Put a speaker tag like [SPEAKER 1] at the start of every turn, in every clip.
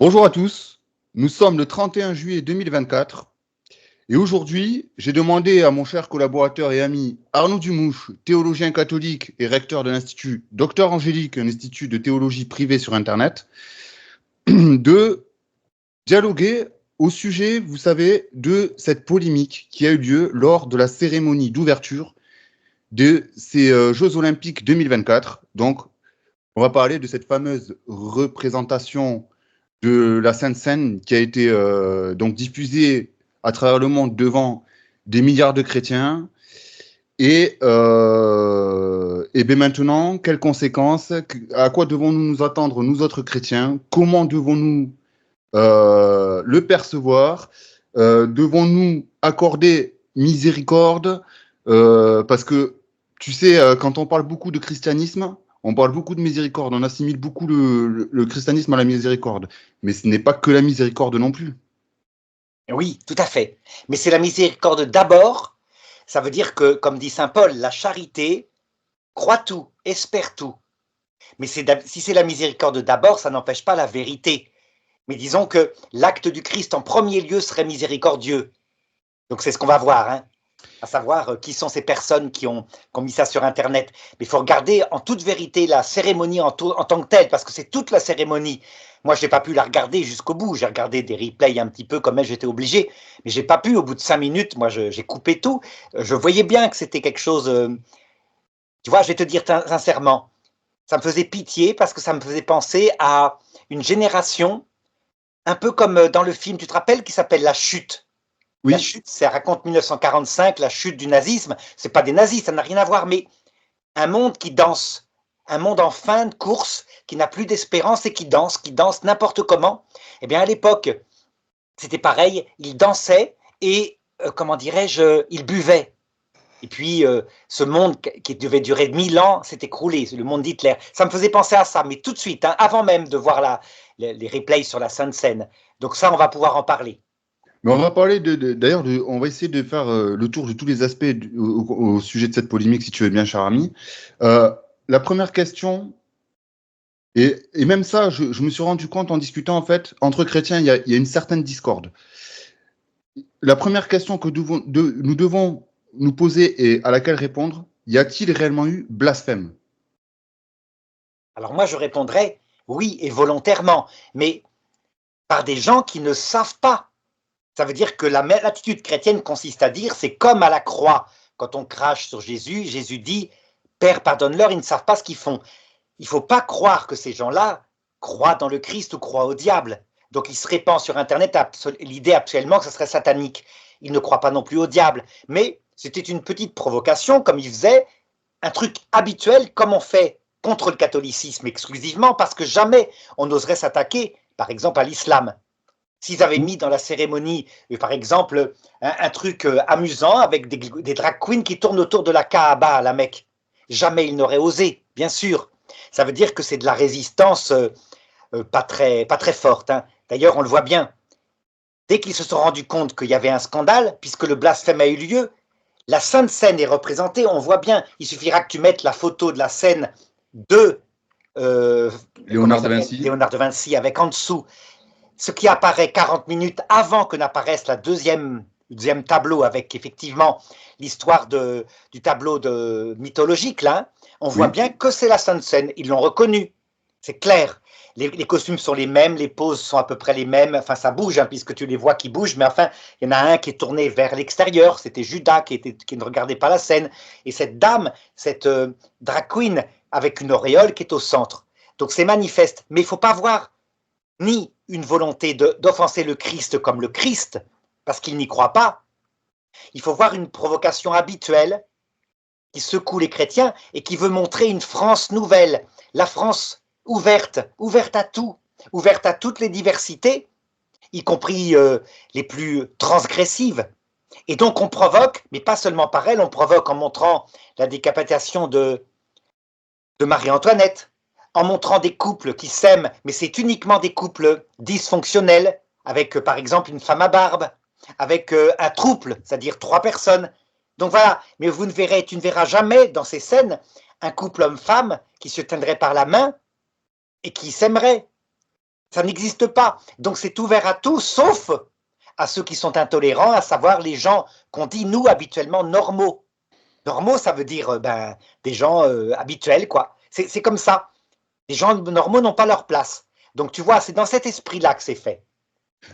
[SPEAKER 1] Bonjour à tous, nous sommes le 31 juillet 2024 et aujourd'hui, j'ai demandé à mon cher collaborateur et ami Arnaud Dumouche, théologien catholique et recteur de l'Institut Docteur Angélique, un institut de théologie privée sur Internet, de dialoguer au sujet, vous savez, de cette polémique qui a eu lieu lors de la cérémonie d'ouverture de ces Jeux Olympiques 2024. Donc, on va parler de cette fameuse représentation de la Sainte Seine qui a été donc diffusée à travers le monde devant des milliards de chrétiens. Et bien maintenant, quelles conséquences, à quoi devons-nous nous attendre, nous autres chrétiens? Comment devons-nous le percevoir? Devons-nous accorder miséricorde? Parce que, tu sais, quand on parle beaucoup de christianisme, on parle beaucoup de miséricorde, on assimile beaucoup le christianisme à la miséricorde. Mais ce n'est pas que la miséricorde non plus.
[SPEAKER 2] Oui, tout à fait. Mais c'est la miséricorde d'abord. Ça veut dire que, comme dit saint Paul, la charité croit tout, espère tout. Mais si c'est la miséricorde d'abord, ça n'empêche pas la vérité. Mais disons que l'acte du Christ en premier lieu serait miséricordieux. Donc c'est ce qu'on va voir, hein, à savoir qui sont ces personnes qui ont mis ça sur Internet. Mais il faut regarder en toute vérité la cérémonie en tant que telle, parce que c'est toute la cérémonie. Moi, je n'ai pas pu la regarder jusqu'au bout. J'ai regardé des replays un petit peu comme j'étais obligé, mais j'ai pas pu. Au bout de 5 minutes, moi, j'ai coupé tout. Je voyais bien que c'était quelque chose. Tu vois, je vais te dire sincèrement, ça me faisait pitié parce que ça me faisait penser à une génération, un peu comme dans le film, tu te rappelles, qui s'appelle La Chute. La
[SPEAKER 1] Oui,
[SPEAKER 2] chute, ça raconte 1945, la chute du nazisme. C'est pas des nazis, ça n'a rien à voir, mais un monde qui danse, un monde en fin de course, qui n'a plus d'espérance et qui danse n'importe comment. Eh bien, à l'époque, c'était pareil, ils dansaient et, comment dirais-je, ils buvaient. Et puis, ce monde qui devait durer 1000 ans s'est écroulé, le monde d'Hitler. Ça me faisait penser à ça, mais tout de suite, hein, avant même de voir les replays sur la Sainte Seine. Donc ça, on va pouvoir en parler.
[SPEAKER 1] mais on va parler d'ailleurs, on va essayer de faire le tour de tous les aspects au sujet de cette polémique, si tu veux bien, cher ami. Euh, la première question, et même ça, je me suis rendu compte en discutant, en fait, entre chrétiens, il y a une certaine discorde. La première question que nous devons nous poser et à laquelle répondre, y a-t-il réellement eu blasphème?
[SPEAKER 2] Alors moi, je répondrais oui, et volontairement, mais par des gens qui ne savent pas. Ça veut dire que l'attitude chrétienne consiste à dire, c'est comme à la croix, quand on crache sur Jésus, Jésus dit, Père, pardonne-leur, ils ne savent pas ce qu'ils font. Il ne faut pas croire que ces gens-là croient dans le Christ ou croient au diable. Donc il se répand sur Internet l'idée absolument que ce serait satanique. Ils ne croient pas non plus au diable. Mais c'était une petite provocation, comme ils faisaient, un truc habituel, comme on fait contre le catholicisme exclusivement, parce que jamais on n'oserait s'attaquer, par exemple, à l'islam. S'ils avaient mis dans la cérémonie, par exemple, un truc amusant avec des drag queens qui tournent autour de la Kaaba à la Mecque, jamais ils n'auraient osé, bien sûr. Ça veut dire que c'est de la résistance pas très forte, hein. D'ailleurs, on le voit bien. Dès qu'ils se sont rendus compte qu'il y avait un scandale, puisque le blasphème a eu lieu, la Sainte Seine est représentée, on voit bien. Il suffira que tu mettes la photo de la scène de euh, comment il
[SPEAKER 1] Léonard de
[SPEAKER 2] s'appelle,
[SPEAKER 1] Vinci?
[SPEAKER 2] Léonard de Vinci, avec en dessous ce qui apparaît 40 minutes avant que n'apparaisse la deuxième tableau avec effectivement l'histoire du tableau mythologique, là, hein. On voit
[SPEAKER 1] Oui.
[SPEAKER 2] bien que c'est la Sainte Seine. Ils l'ont reconnu, c'est clair. Les costumes sont les mêmes, les poses sont à peu près les mêmes. Enfin, ça bouge, hein, puisque tu les vois qui bougent, mais enfin, il y en a un qui est tourné vers l'extérieur. C'était Judas qui ne regardait pas la scène. Et cette dame, cette drag queen, avec une auréole qui est au centre. Donc c'est manifeste. Mais il ne faut pas voir ni une volonté d'offenser le Christ comme le Christ, parce qu'il n'y croit pas. Il faut voir une provocation habituelle qui secoue les chrétiens et qui veut montrer une France nouvelle, la France ouverte, ouverte à tout, ouverte à toutes les diversités, y compris les plus transgressives. Et donc on provoque, mais pas seulement par elle, on provoque en montrant la décapitation de Marie-Antoinette, en montrant des couples qui s'aiment, mais c'est uniquement des couples dysfonctionnels, avec par exemple une femme à barbe, avec un trouble, c'est-à-dire 3 personnes. Donc voilà, mais tu ne verras jamais dans ces scènes un couple homme-femme qui se tiendrait par la main et qui s'aimerait. Ça n'existe pas. Donc c'est ouvert à tous, sauf à ceux qui sont intolérants, à savoir les gens qu'on dit, nous, habituellement, normaux. Normaux, ça veut dire des gens habituels, quoi. C'est comme ça. Les gens normaux n'ont pas leur place. Donc tu vois, c'est dans cet esprit-là que c'est fait.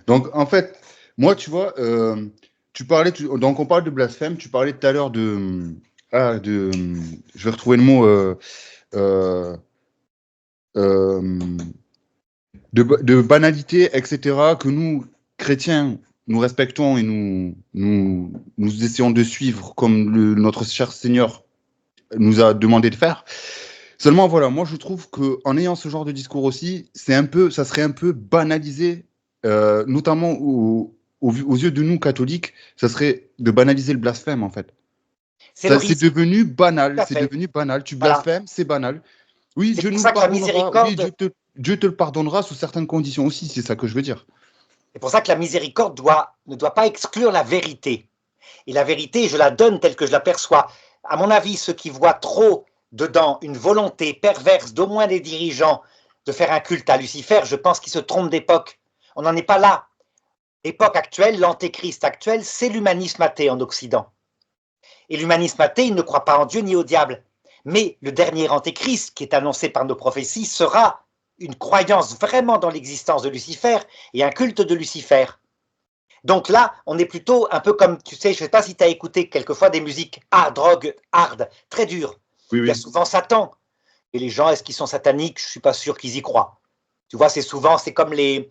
[SPEAKER 1] Donc, en fait, moi, tu vois, donc on parle de blasphème, tu parlais tout à l'heure je vais retrouver le mot, euh, euh, de banalité, etc., que nous, chrétiens, nous respectons et nous essayons de suivre comme notre cher Seigneur nous a demandé de faire. Seulement, voilà, moi, je trouve qu'en ayant ce genre de discours aussi, ça serait un peu banalisé, notamment aux yeux de nous, catholiques, ça serait de banaliser le blasphème, en fait.
[SPEAKER 2] C'est le
[SPEAKER 1] C'est
[SPEAKER 2] risque,
[SPEAKER 1] devenu
[SPEAKER 2] tout
[SPEAKER 1] banal,
[SPEAKER 2] à
[SPEAKER 1] c'est
[SPEAKER 2] fait.
[SPEAKER 1] devenu banal. Tu
[SPEAKER 2] Voilà.
[SPEAKER 1] blasphèmes, c'est banal. Oui,
[SPEAKER 2] C'est
[SPEAKER 1] Dieu
[SPEAKER 2] pour
[SPEAKER 1] nous le
[SPEAKER 2] ça que la
[SPEAKER 1] pardonnera. Oui,
[SPEAKER 2] miséricorde,
[SPEAKER 1] Dieu te le pardonnera sous certaines conditions aussi, c'est ça que je veux dire.
[SPEAKER 2] c'est pour ça que la miséricorde ne doit pas exclure la vérité. Et la vérité, je la donne telle que je l'aperçois. À mon avis, ceux qui voient trop dedans une volonté perverse d'au moins des dirigeants de faire un culte à Lucifer, je pense qu'ils se trompent d'époque. On n'en est pas là. L'époque actuelle, l'antéchrist actuel, c'est l'humanisme athée en Occident. Et l'humanisme athée, il ne croit pas en Dieu ni au diable. Mais le dernier antéchrist, qui est annoncé par nos prophéties, sera une croyance vraiment dans l'existence de Lucifer et un culte de Lucifer. Donc là, on est plutôt un peu comme, tu sais, je ne sais pas si tu as écouté quelquefois des musiques hard, rock, hard, très dures.
[SPEAKER 1] Oui,
[SPEAKER 2] Il y a
[SPEAKER 1] oui.
[SPEAKER 2] souvent Satan. Et les gens, est-ce qu'ils sont sataniques? Je ne suis pas sûr qu'ils y croient. Tu vois, c'est comme les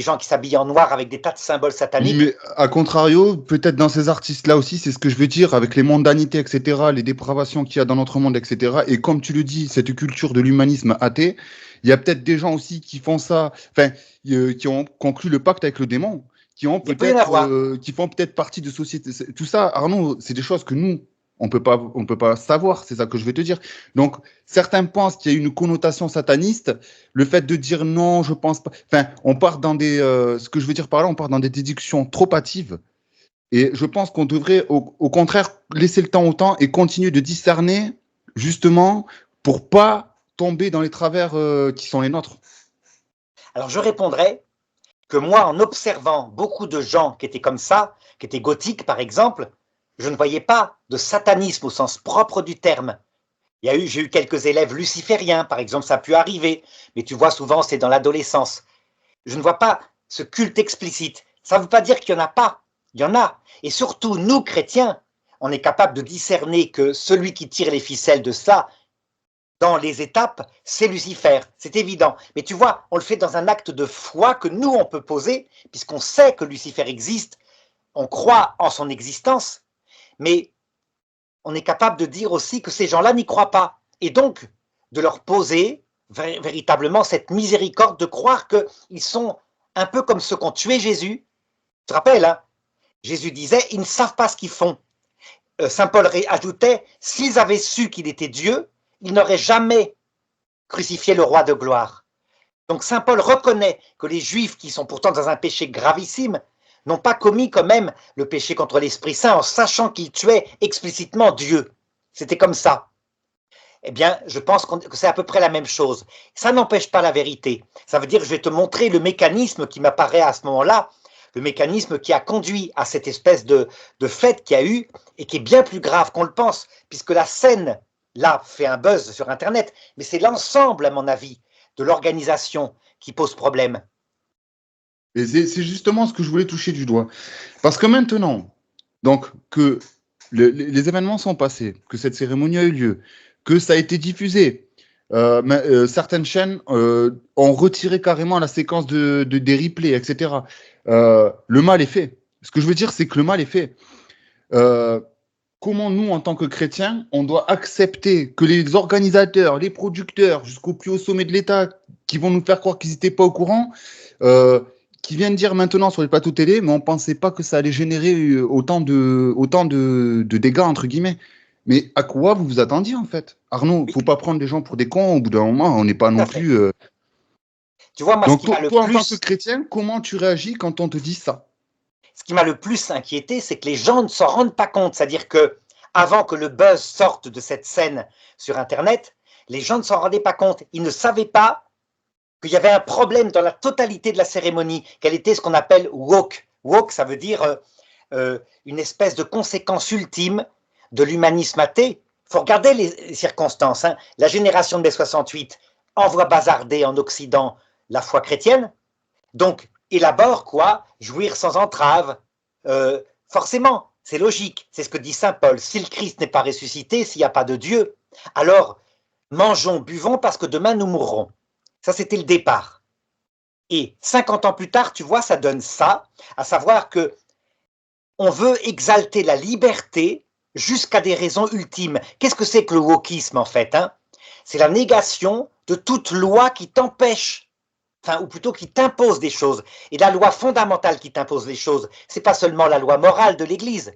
[SPEAKER 2] gens qui s'habillent en noir avec des tas de symboles
[SPEAKER 1] Oui,
[SPEAKER 2] sataniques.
[SPEAKER 1] mais à contrario, peut-être dans ces artistes-là aussi, c'est ce que je veux dire, avec les mondanités, etc., les dépravations qu'il y a dans notre monde, etc. Et comme tu le dis, cette culture de l'humanisme athée, il y a peut-être des gens aussi qui font ça, enfin, qui ont conclu le pacte avec le démon,
[SPEAKER 2] Il peut y en avoir.
[SPEAKER 1] qui font peut-être partie de sociétés. Tout ça, Arnaud, c'est des choses que nous, on peut pas savoir, c'est ça que je vais te dire. Donc, certains pensent qu'il y a une connotation sataniste. Le fait de dire non, je pense pas. Enfin, on part dans ce que je veux dire par là, on part dans des déductions trop hâtives. Et je pense qu'on devrait, au contraire, laisser le temps au temps et continuer de discerner, justement, pour pas tomber dans les travers qui sont les nôtres.
[SPEAKER 2] Alors je répondrai que moi, en observant beaucoup de gens qui étaient comme ça, qui étaient gothiques par exemple, je ne voyais pas de satanisme au sens propre du terme. J'ai eu quelques élèves lucifériens, par exemple, ça a pu arriver, mais tu vois, souvent, c'est dans l'adolescence. Je ne vois pas ce culte explicite. Ça ne veut pas dire qu'il n'y en a pas. Il y en a. Et surtout, nous, chrétiens, on est capable de discerner que celui qui tire les ficelles de ça, dans les étapes, c'est Lucifer. C'est évident. Mais tu vois, on le fait dans un acte de foi que nous, on peut poser, puisqu'on sait que Lucifer existe, on croit en son existence, mais on est capable de dire aussi que ces gens-là n'y croient pas. Et donc, de leur poser véritablement cette miséricorde de croire qu'ils sont un peu comme ceux qui ont tué Jésus. Tu te rappelles, hein? Jésus disait, ils ne savent pas ce qu'ils font. Saint Paul ajoutait, s'ils avaient su qu'il était Dieu, ils n'auraient jamais crucifié le roi de gloire. Donc Saint Paul reconnaît que les Juifs, qui sont pourtant dans un péché gravissime, n'ont pas commis quand même le péché contre l'Esprit Saint en sachant qu'ils tuaient explicitement Dieu. C'était comme ça. Eh bien, je pense que c'est à peu près la même chose. Ça n'empêche pas la vérité. Ça veut dire que je vais te montrer le mécanisme qui m'apparaît à ce moment-là, le mécanisme qui a conduit à cette espèce de fête qu'il y a eu et qui est bien plus grave qu'on le pense, puisque la scène, là, fait un buzz sur Internet, mais c'est l'ensemble, à mon avis, de l'organisation qui pose problème.
[SPEAKER 1] Et c'est justement ce que je voulais toucher du doigt. Parce que maintenant, donc, que les événements sont passés, que cette cérémonie a eu lieu, que ça a été diffusé, certaines chaînes ont retiré carrément la séquence des replays, etc. Le mal est fait. Ce que je veux dire, c'est que le mal est fait. Euh, Comment nous, en tant que chrétiens, on doit accepter que les organisateurs, les producteurs, jusqu'au plus haut sommet de l'État, qui vont nous faire croire qu'ils n'étaient pas au courant, euh, qui viennent dire maintenant sur les plateaux télé, mais on ne pensait pas que ça allait générer autant de dégâts, entre guillemets. Mais à quoi vous vous attendiez, en fait? Arnaud, il ne
[SPEAKER 2] Oui,
[SPEAKER 1] faut pas prendre les gens pour des cons au bout d'un moment, on n'est pas
[SPEAKER 2] tout
[SPEAKER 1] non
[SPEAKER 2] à fait.
[SPEAKER 1] plus.
[SPEAKER 2] Tu vois, moi,
[SPEAKER 1] Donc, toi, en tant que chrétien, comment tu réagis quand on te dit ça?
[SPEAKER 2] ce qui m'a le plus inquiété, c'est que les gens ne s'en rendent pas compte. C'est-à-dire que avant que le buzz sorte de cette scène sur Internet, les gens ne s'en rendaient pas compte. Ils ne savaient pas qu'il y avait un problème dans la totalité de la cérémonie, qu'elle était ce qu'on appelle woke. Woke, ça veut dire une espèce de conséquence ultime de l'humanisme athée. Il faut regarder les circonstances. Hein. La génération de mai 68 envoie bazarder en Occident la foi chrétienne, donc élabore quoi? Jouir sans entrave. Forcément, c'est logique, c'est ce que dit saint Paul. Si le Christ n'est pas ressuscité, s'il n'y a pas de Dieu, alors mangeons, buvons parce que demain nous mourrons. Ça, c'était le départ. Et 50 ans plus tard, tu vois, ça donne ça, à savoir que on veut exalter la liberté jusqu'à des raisons ultimes. Qu'est-ce que c'est que le wokisme, en fait, hein? C'est la négation de toute loi qui t'empêche, enfin, ou plutôt qui t'impose des choses. Et la loi fondamentale qui t'impose les choses, c'est pas seulement la loi morale de l'Église,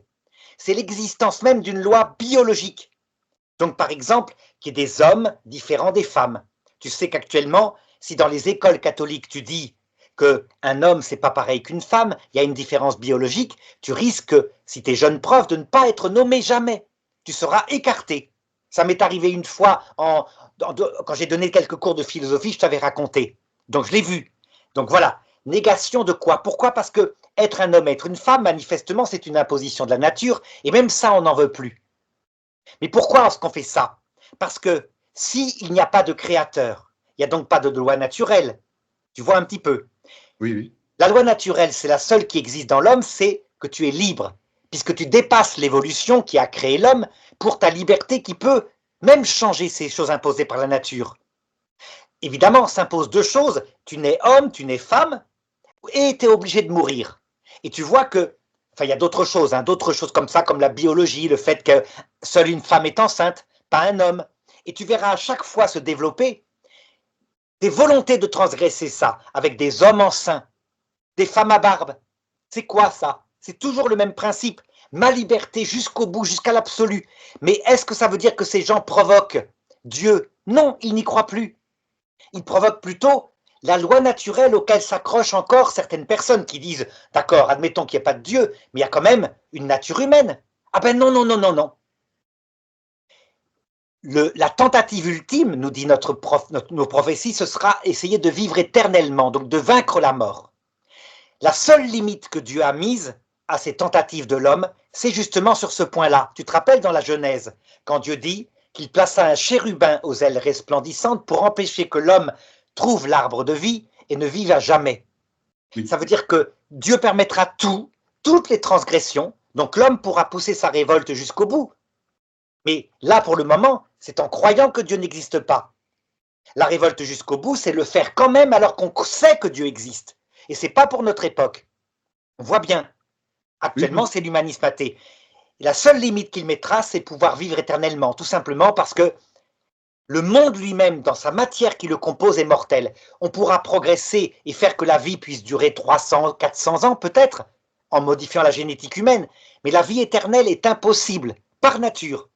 [SPEAKER 2] c'est l'existence même d'une loi biologique. Donc, par exemple, qu'il y ait des hommes différents des femmes. Tu sais qu'actuellement, si dans les écoles catholiques tu dis qu'un homme c'est pas pareil qu'une femme, il y a une différence biologique, tu risques, si tu es jeune prof, de ne pas être nommé jamais. Tu seras écarté. Ça m'est arrivé une fois quand j'ai donné quelques cours de philosophie, je t'avais raconté. Donc je l'ai vu. Donc voilà, négation de quoi? Pourquoi? Parce que être un homme, être une femme, manifestement, c'est une imposition de la nature, et même ça, on n'en veut plus. Mais pourquoi est-ce qu'on fait ça? Parce que s'il n'y a pas de créateur, il n'y a donc pas de loi naturelle. Tu vois un petit peu.
[SPEAKER 1] Oui, oui.
[SPEAKER 2] La loi naturelle, c'est la seule qui existe dans l'homme, c'est que tu es libre, puisque tu dépasses l'évolution qui a créé l'homme pour ta liberté qui peut même changer ces choses imposées par la nature. Évidemment, s'impose deux choses, tu nais homme, tu nais femme, et tu es obligé de mourir. Et tu vois que, enfin il y a d'autres choses, hein, d'autres choses comme ça, comme la biologie, le fait que seule une femme est enceinte, pas un homme. Et tu verras à chaque fois se développer des volontés de transgresser ça, avec des hommes enceints, des femmes à barbe. C'est quoi ça? C'est toujours le même principe. Ma liberté jusqu'au bout, jusqu'à l'absolu. Mais est-ce que ça veut dire que ces gens provoquent Dieu? Non, ils n'y croient plus. Ils provoquent plutôt la loi naturelle auquel s'accrochent encore certaines personnes qui disent, d'accord, admettons qu'il n'y ait pas de Dieu, mais il y a quand même une nature humaine. Ah ben non, non, non, non, non. La tentative ultime, nous dit nos prophéties, ce sera essayer de vivre éternellement, donc de vaincre la mort. La seule limite que Dieu a mise à ces tentatives de l'homme, c'est justement sur ce point-là. Tu te rappelles dans la Genèse, quand Dieu dit qu'il plaça un chérubin aux ailes resplendissantes pour empêcher que l'homme trouve l'arbre de vie et ne vive à jamais. Oui. Ça veut dire que Dieu permettra toutes les transgressions, donc l'homme pourra pousser sa révolte jusqu'au bout. Mais là, pour le moment, c'est en croyant que Dieu n'existe pas. La révolte jusqu'au bout, c'est le faire quand même alors qu'on sait que Dieu existe. Et c'est pas pour notre époque. On voit bien. Actuellement, c'est l'humanisme athée. Et la seule limite qu'il mettra, c'est pouvoir vivre éternellement, tout simplement parce que le monde lui-même, dans sa matière qui le compose, est mortel. On pourra progresser et faire que la vie puisse durer 300, 400 ans peut-être, en modifiant la génétique humaine. Mais la vie éternelle est impossible, par nature,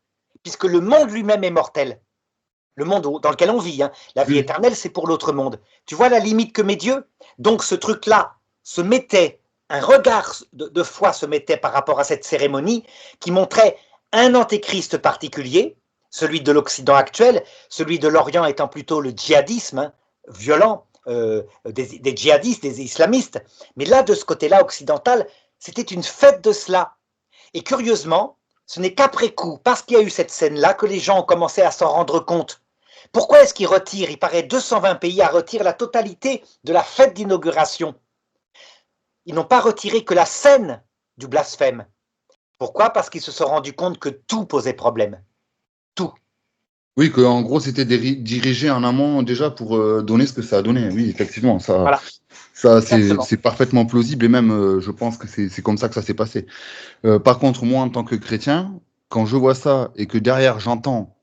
[SPEAKER 2] puisque le monde lui-même est mortel. Le monde dans lequel on vit, hein. La vie éternelle, c'est pour l'autre monde. Tu vois la limite que met Dieu? Donc ce truc-là se mettait, un regard de foi se mettait par rapport à cette cérémonie qui montrait un antéchrist particulier, celui de l'Occident actuel, celui de l'Orient étant plutôt le djihadisme, hein, violent, des djihadistes, des islamistes. Mais là, de ce côté-là occidental, c'était une fête de cela. Et curieusement, ce n'est qu'après coup, parce qu'il y a eu cette scène-là, que les gens ont commencé à s'en rendre compte. Pourquoi est-ce qu'ils retirent? Il paraît 220 pays à retirer la totalité de la fête d'inauguration. Ils n'ont pas retiré que la scène du blasphème. Pourquoi? Parce qu'ils se sont rendus compte que tout posait problème. Tout.
[SPEAKER 1] Oui, qu'en gros, c'était dirigé en amont déjà pour donner ce que ça a donné. Oui, effectivement, ça, voilà. Ça c'est parfaitement plausible et même, je pense que c'est comme ça que ça s'est passé. Par contre, moi, en tant que chrétien, quand je vois ça et que derrière, j'entends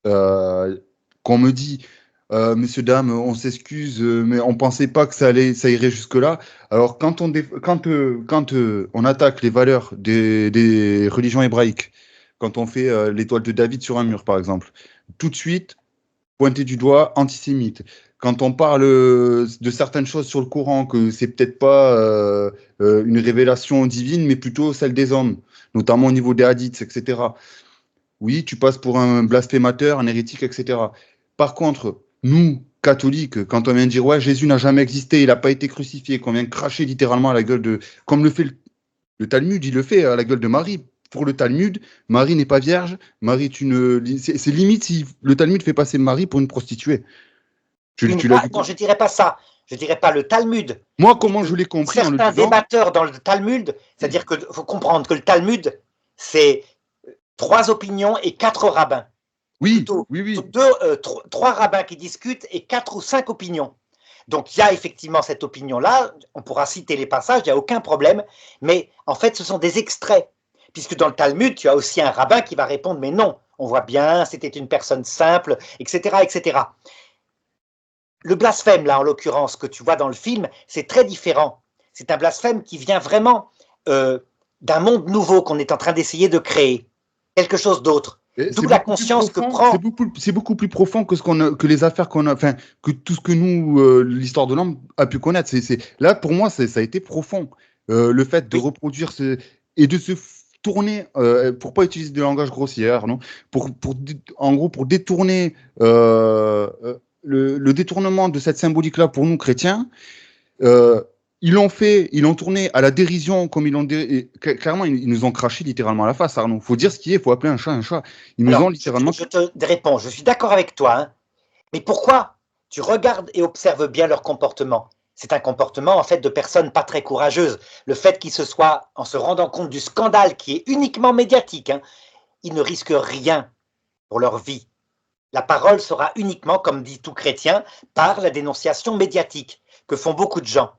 [SPEAKER 1] qu'on me dit messieurs, dames, on s'excuse, mais on pensait pas que ça irait jusque-là. Alors, quand on attaque les valeurs des religions hébraïques, quand on fait l'étoile de David sur un mur, par exemple, tout de suite, pointer du doigt antisémite. Quand on parle de certaines choses sur le Coran, que c'est peut-être pas une révélation divine, mais plutôt celle des hommes, notamment au niveau des hadiths, etc. Oui, tu passes pour un blasphémateur, un hérétique, etc. Par contre, nous, catholique, quand on vient dire ouais, Jésus n'a jamais existé, il n'a pas été crucifié, qu'on vient cracher littéralement à la gueule de, comme le fait le Talmud, il le fait à la gueule de Marie. Pour le Talmud, Marie n'est pas vierge, Marie est une, c'est limite si le Talmud fait passer Marie pour une prostituée.
[SPEAKER 2] Oui,
[SPEAKER 1] Tu l'as vu?
[SPEAKER 2] non, je ne dirais pas ça. Je ne dirais pas le Talmud.
[SPEAKER 1] Moi, comment je l'ai compris en le
[SPEAKER 2] Certains
[SPEAKER 1] disant?
[SPEAKER 2] débatteurs dans le Talmud, c'est-à-dire qu'il faut comprendre que le Talmud, c'est 3 opinions et 4 rabbins.
[SPEAKER 1] Oui,
[SPEAKER 2] Plutôt
[SPEAKER 1] oui.
[SPEAKER 2] 3 rabbins qui discutent et 4 ou 5 opinions. Donc il y a effectivement cette opinion-là, on pourra citer les passages, il n'y a aucun problème, mais en fait ce sont des extraits, puisque dans le Talmud, tu as aussi un rabbin qui va répondre, mais non, on voit bien, c'était une personne simple, etc., etc. Le blasphème, là, en l'occurrence, que tu vois dans le film, c'est très différent. C'est un blasphème qui vient vraiment d'un monde nouveau qu'on est en train d'essayer de créer, quelque chose d'autre. D'où la conscience que prend...
[SPEAKER 1] C'est beaucoup plus profond que, que les affaires qu'on a, enfin, que tout ce que nous, l'histoire de l'homme a pu connaître. Là, pour moi, ça a été profond. Le fait de reproduire et de se tourner, pour pas utiliser de langage grossier, non, en gros, pour détourner le détournement de cette symbolique-là pour nous chrétiens, ils l'ont tourné à la dérision, comme ils l'ont clairement, ils nous ont craché littéralement à la face, Arnaud. Il faut dire ce qui est, il faut appeler un chat un chat. Ils nous ont littéralement...
[SPEAKER 2] Je te réponds, je suis d'accord avec toi, hein, mais pourquoi? Tu regardes et observes bien leur comportement. C'est un comportement en fait de personnes pas très courageuses. Le fait qu'ils se soient, en se rendant compte du scandale qui est uniquement médiatique, hein, ils ne risquent rien pour leur vie. La parole sera uniquement, comme dit tout chrétien, par la dénonciation médiatique que font beaucoup de gens.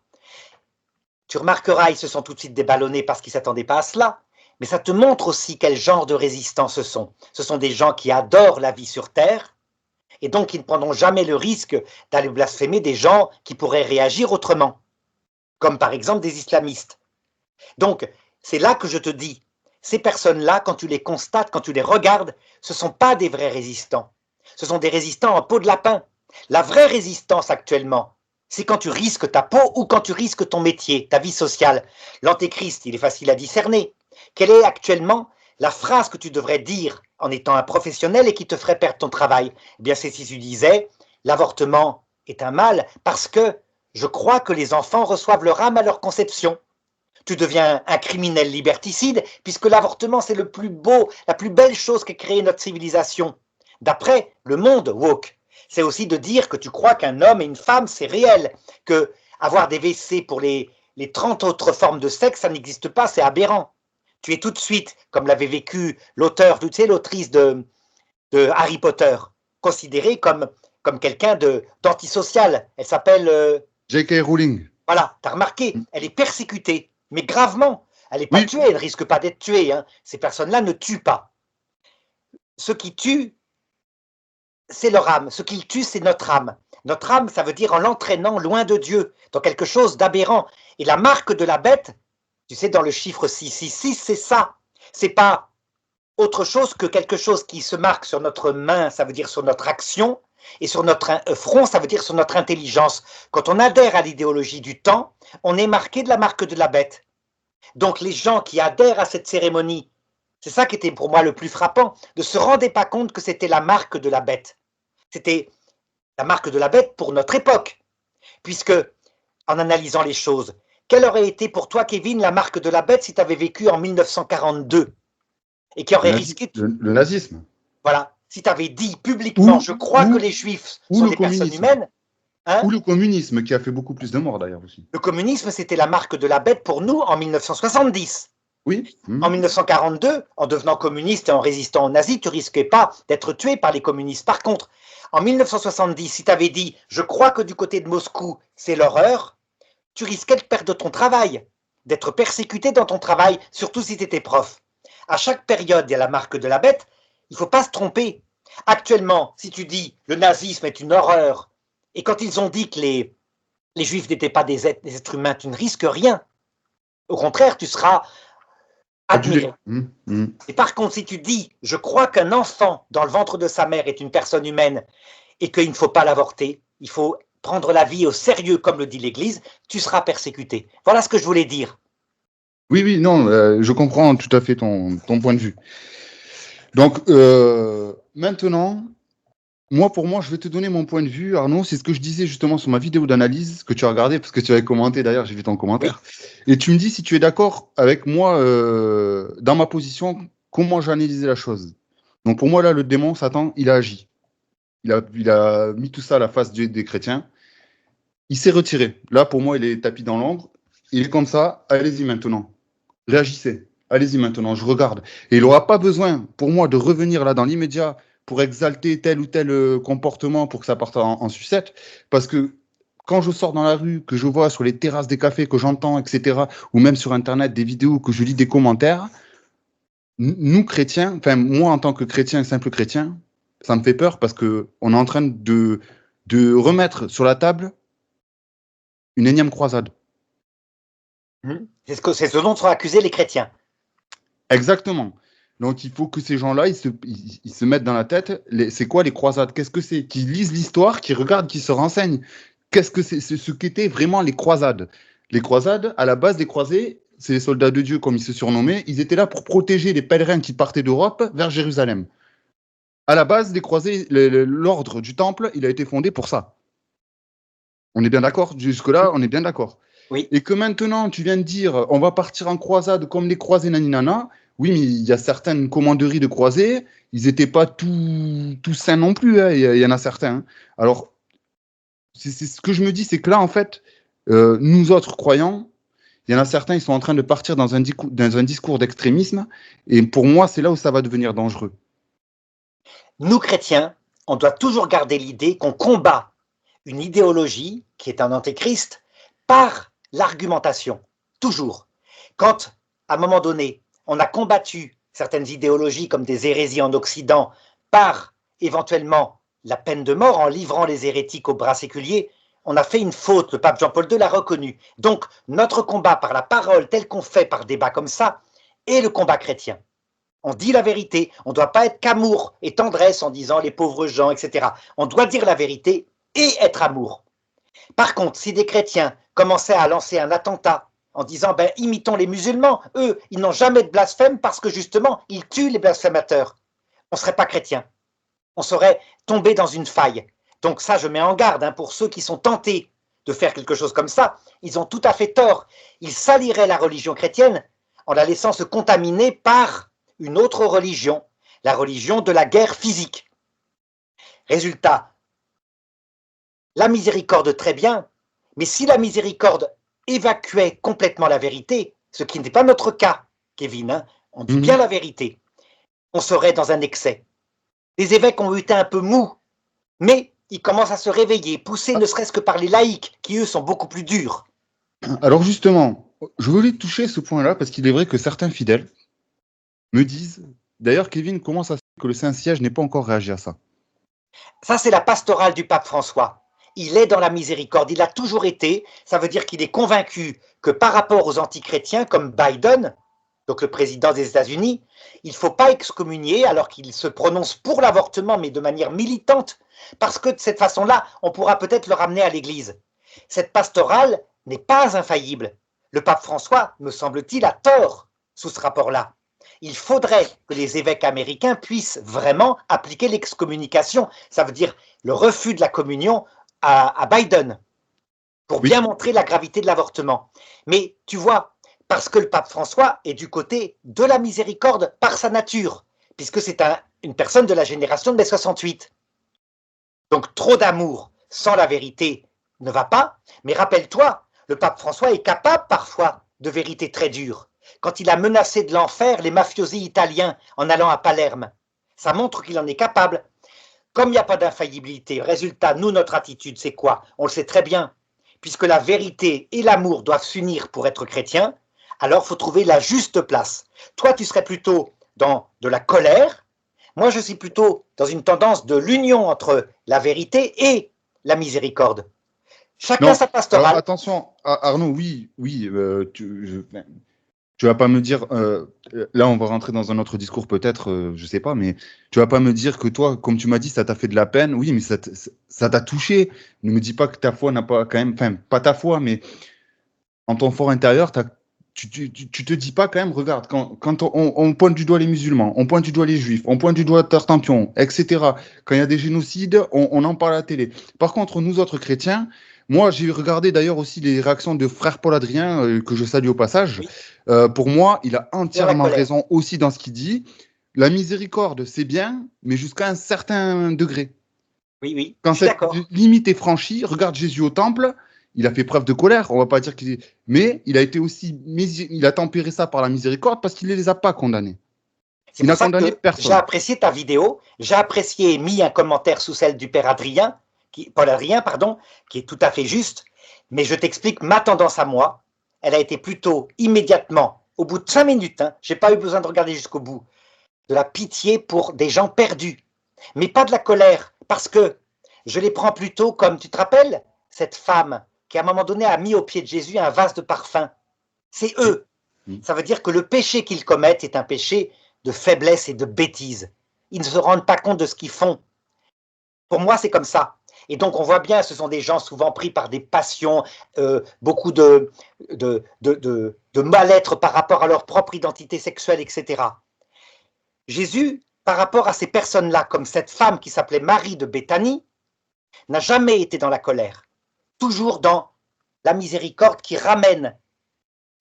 [SPEAKER 2] Tu remarqueras, ils se sont tout de suite déballonnés parce qu'ils ne s'attendaient pas à cela. Mais ça te montre aussi quel genre de résistants ce sont. Ce sont des gens qui adorent la vie sur Terre et donc ils ne prendront jamais le risque d'aller blasphémer des gens qui pourraient réagir autrement, comme par exemple des islamistes. Donc, c'est là que je te dis, ces personnes-là, quand tu les constates, quand tu les regardes, ce ne sont pas des vrais résistants. Ce sont des résistants en peau de lapin. La vraie résistance actuellement, c'est quand tu risques ta peau ou quand tu risques ton métier, ta vie sociale. L'antéchrist, il est facile à discerner. Quelle est actuellement la phrase que tu devrais dire en étant un professionnel et qui te ferait perdre ton travail? Eh bien, c'est si tu disais, l'avortement est un mal parce que je crois que les enfants reçoivent leur âme à leur conception. Tu deviens un criminel liberticide puisque l'avortement, c'est le plus beau, la plus belle chose qu'a créée notre civilisation. D'après le monde woke, c'est aussi de dire que tu crois qu'un homme et une femme, c'est réel, que avoir des WC pour les 30 autres formes de sexe, ça n'existe pas, c'est aberrant. Tu es tout de suite, comme l'avait vécu l'auteur, tu sais, l'autrice de Harry Potter, considérée comme quelqu'un d'antisocial. Elle s'appelle...
[SPEAKER 1] J.K. Rowling.
[SPEAKER 2] Voilà, tu as remarqué, elle est persécutée, mais gravement. Elle n'est pas tuée, elle ne risque pas d'être tuée. Hein. Ces personnes-là ne tuent pas. Ce qui tue, c'est leur âme. Ce qu'ils tuent, c'est notre âme. Notre âme, ça veut dire en l'entraînant loin de Dieu, dans quelque chose d'aberrant. Et la marque de la bête, tu sais, dans le chiffre 666, c'est ça. C'est pas autre chose que quelque chose qui se marque sur notre main, ça veut dire sur notre action, et sur notre front, ça veut dire sur notre intelligence. Quand on adhère à l'idéologie du temps, on est marqué de la marque de la bête. Donc les gens qui adhèrent à cette cérémonie, c'est ça qui était pour moi le plus frappant, ne se rendaient pas compte que c'était la marque de la bête. C'était la marque de la bête pour notre époque. Puisque, en analysant les choses, quelle aurait été pour toi, Kevin, la marque de la bête si tu avais vécu en 1942 et qui aurait risqué...
[SPEAKER 1] Le nazisme.
[SPEAKER 2] Voilà. Si tu avais dit publiquement, je crois que les juifs sont des personnes humaines...
[SPEAKER 1] Hein? Ou le communisme, qui a fait beaucoup plus de morts d'ailleurs aussi.
[SPEAKER 2] Le communisme, c'était la marque de la bête pour nous en 1970.
[SPEAKER 1] Oui.
[SPEAKER 2] En 1942, en devenant communiste et en résistant aux nazis, tu risquais pas d'être tué par les communistes. Par contre, en 1970, si tu avais dit « je crois que du côté de Moscou, c'est l'horreur », tu risquais de perdre ton travail, d'être persécuté dans ton travail, surtout si tu étais prof. À chaque période, il y a la marque de la bête, il ne faut pas se tromper. Actuellement, si tu dis « le nazisme est une horreur », et quand ils ont dit que les juifs n'étaient pas des êtres humains, tu ne risques rien. Au contraire, tu seras admiré. Et par contre, si tu dis, je crois qu'un enfant dans le ventre de sa mère est une personne humaine et qu'il ne faut pas l'avorter, il faut prendre la vie au sérieux, comme le dit l'Église, tu seras persécuté. Voilà ce que je voulais dire.
[SPEAKER 1] Oui, non, je comprends tout à fait ton point de vue. Donc, maintenant, Pour moi, je vais te donner mon point de vue, Arnaud. C'est ce que je disais justement sur ma vidéo d'analyse que tu as regardé parce que tu avais commenté d'ailleurs, j'ai vu ton
[SPEAKER 2] Oui.
[SPEAKER 1] commentaire. Et tu me dis si tu es d'accord avec moi dans ma position, comment j'ai analysé la chose. Donc pour moi, là, le démon, Satan, il a agi. Il a mis tout ça à la face des chrétiens. Il s'est retiré. Là, pour moi, il est tapis dans l'ombre. Il est comme ça. Allez-y maintenant. Réagissez. Allez-y maintenant. Je regarde. Et il n'aura pas besoin, pour moi, de revenir là dans l'immédiat pour exalter tel ou tel comportement pour que ça parte en sucette. Parce que quand je sors dans la rue, que je vois sur les terrasses des cafés, que j'entends, etc., ou même sur Internet des vidéos, que je lis des commentaires, nous, chrétiens, enfin, moi, en tant que chrétien, simple chrétien, ça me fait peur parce qu'on est en train de remettre sur la table une énième croisade.
[SPEAKER 2] C'est ce dont sont accusés les chrétiens.
[SPEAKER 1] Exactement. Donc, il faut que ces gens-là, ils se mettent dans la tête, c'est quoi les croisades? Qu'est-ce que c'est? Qu'ils lisent l'histoire, qu'ils regardent, qu'ils se renseignent. Qu'est-ce que c'est ce qu'étaient vraiment les croisades? Les croisades, à la base des croisés, c'est les soldats de Dieu, comme ils se surnommaient, ils étaient là pour protéger les pèlerins qui partaient d'Europe vers Jérusalem. À la base des croisés, l'ordre du temple, il a été fondé pour ça. On est bien d'accord? Jusque-là, on est bien d'accord.
[SPEAKER 2] Oui.
[SPEAKER 1] Et que maintenant, tu viens de dire, on va partir en croisade comme les croisés naninana. Oui, mais il y a certaines commanderies de croisés, ils n'étaient pas tout sains non plus. Hein. Il y en a certains. Hein. Alors, c'est ce que je me dis, c'est que là, en fait, nous autres croyants, il y en a certains, ils sont en train de partir dans un discours d'extrémisme. Et pour moi, c'est là où ça va devenir dangereux.
[SPEAKER 2] Nous, chrétiens, on doit toujours garder l'idée qu'on combat une idéologie qui est un antéchrist par l'argumentation. Toujours. Quand, à un moment donné, on a combattu certaines idéologies comme des hérésies en Occident par éventuellement la peine de mort en livrant les hérétiques au bras séculier, on a fait une faute, le pape Jean-Paul II l'a reconnu. Donc notre combat par la parole tel qu'on fait par débat comme ça est le combat chrétien. On dit la vérité, on ne doit pas être qu'amour et tendresse en disant les pauvres gens, etc. On doit dire la vérité et être amour. Par contre, si des chrétiens commençaient à lancer un attentat en disant imitons les musulmans, eux, ils n'ont jamais de blasphème parce que justement, ils tuent les blasphémateurs, on ne serait pas chrétien. On serait tombé dans une faille. Donc ça, je mets en garde pour ceux qui sont tentés de faire quelque chose comme ça. Ils ont tout à fait tort. Ils saliraient la religion chrétienne en la laissant se contaminer par une autre religion, la religion de la guerre physique. Résultat, la miséricorde très bien, mais si la miséricorde évacuait complètement la vérité, ce qui n'est pas notre cas, Kevin, on dit bien la vérité, on serait dans un excès. Les évêques ont été un peu mous, mais ils commencent à se réveiller, poussés ne serait-ce que par les laïcs, qui eux sont beaucoup plus durs.
[SPEAKER 1] Alors justement, je voulais toucher ce point-là parce qu'il est vrai que certains fidèles me disent, d'ailleurs Kevin, comment ça se fait que le Saint-Siège n'ait pas encore réagi à ça?
[SPEAKER 2] Ça, c'est la pastorale du pape François. Il est dans la miséricorde, il a toujours été, ça veut dire qu'il est convaincu que par rapport aux antichrétiens comme Biden, donc le président des États-Unis, il ne faut pas excommunier alors qu'il se prononce pour l'avortement, mais de manière militante, parce que de cette façon-là, on pourra peut-être le ramener à l'Église. Cette pastorale n'est pas infaillible. Le pape François, me semble-t-il, a tort sous ce rapport-là. Il faudrait que les évêques américains puissent vraiment appliquer l'excommunication, ça veut dire le refus de la communion à Biden, pour bien montrer la gravité de l'avortement. Mais tu vois, parce que le pape François est du côté de la miséricorde par sa nature, puisque c'est une personne de la génération de mai 68. Donc trop d'amour sans la vérité ne va pas, mais rappelle-toi, le pape François est capable parfois de vérités très dures. Quand il a menacé de l'enfer les mafiosi italiens en allant à Palerme, ça montre qu'il en est capable. Comme il n'y a pas d'infaillibilité, résultat, nous, notre attitude, c'est quoi? On le sait très bien. Puisque la vérité et l'amour doivent s'unir pour être chrétiens, alors il faut trouver la juste place. Toi, tu serais plutôt dans de la colère. Moi, je suis plutôt dans une tendance de l'union entre la vérité et la miséricorde. Chacun sa pastorale.
[SPEAKER 1] Alors, attention, Arnaud, oui, tu vas pas me dire, là on va rentrer dans un autre discours peut-être, je sais pas, mais tu vas pas me dire que toi, comme tu m'as dit, ça t'a fait de la peine. Oui, mais ça t'a touché. Ne me dis pas que ta foi n'a pas quand même, enfin pas ta foi, mais en ton fort intérieur, tu te dis pas quand même, regarde, quand on pointe du doigt les musulmans, on pointe du doigt les juifs, on pointe du doigt Tartampion, etc. Quand il y a des génocides, on en parle à la télé. Par contre, nous autres chrétiens, moi j'ai regardé d'ailleurs aussi les réactions de frère Paul Adrien, que je salue au passage.
[SPEAKER 2] Oui,
[SPEAKER 1] Pour moi, il a
[SPEAKER 2] sur la
[SPEAKER 1] entièrement
[SPEAKER 2] colère.
[SPEAKER 1] raison aussi dans ce qu'il dit. La miséricorde, c'est bien, mais jusqu'à un certain degré.
[SPEAKER 2] Oui, oui,
[SPEAKER 1] Quand
[SPEAKER 2] je suis
[SPEAKER 1] cette
[SPEAKER 2] d'accord.
[SPEAKER 1] limite est franchie, regarde Jésus au temple, il a fait preuve de colère, on va pas dire qu'il est... Mais il a été aussi... Il a tempéré ça par la miséricorde parce qu'il ne les a pas condamnés.
[SPEAKER 2] C'est
[SPEAKER 1] Il
[SPEAKER 2] pour
[SPEAKER 1] n'a
[SPEAKER 2] ça
[SPEAKER 1] condamné
[SPEAKER 2] que j'ai
[SPEAKER 1] personne.
[SPEAKER 2] apprécié ta vidéo, j'ai apprécié et mis un commentaire sous celle du père Adrien, Paul Adrien, pardon, qui est tout à fait juste, mais je t'explique ma tendance à moi. Elle a été plutôt immédiatement, au bout de 5 minutes, hein, j'ai pas eu besoin de regarder jusqu'au bout, de la pitié pour des gens perdus, mais pas de la colère, parce que je les prends plutôt comme, tu te rappelles, cette femme qui à un moment donné a mis au pied de Jésus un vase de parfum. C'est eux. Ça veut dire que le péché qu'ils commettent est un péché de faiblesse et de bêtise. Ils ne se rendent pas compte de ce qu'ils font. Pour moi, c'est comme ça. Et donc, on voit bien, ce sont des gens souvent pris par des passions, beaucoup de mal-être par rapport à leur propre identité sexuelle, etc. Jésus, par rapport à ces personnes-là, comme cette femme qui s'appelait Marie de Béthanie, n'a jamais été dans la colère, toujours dans la miséricorde qui ramène.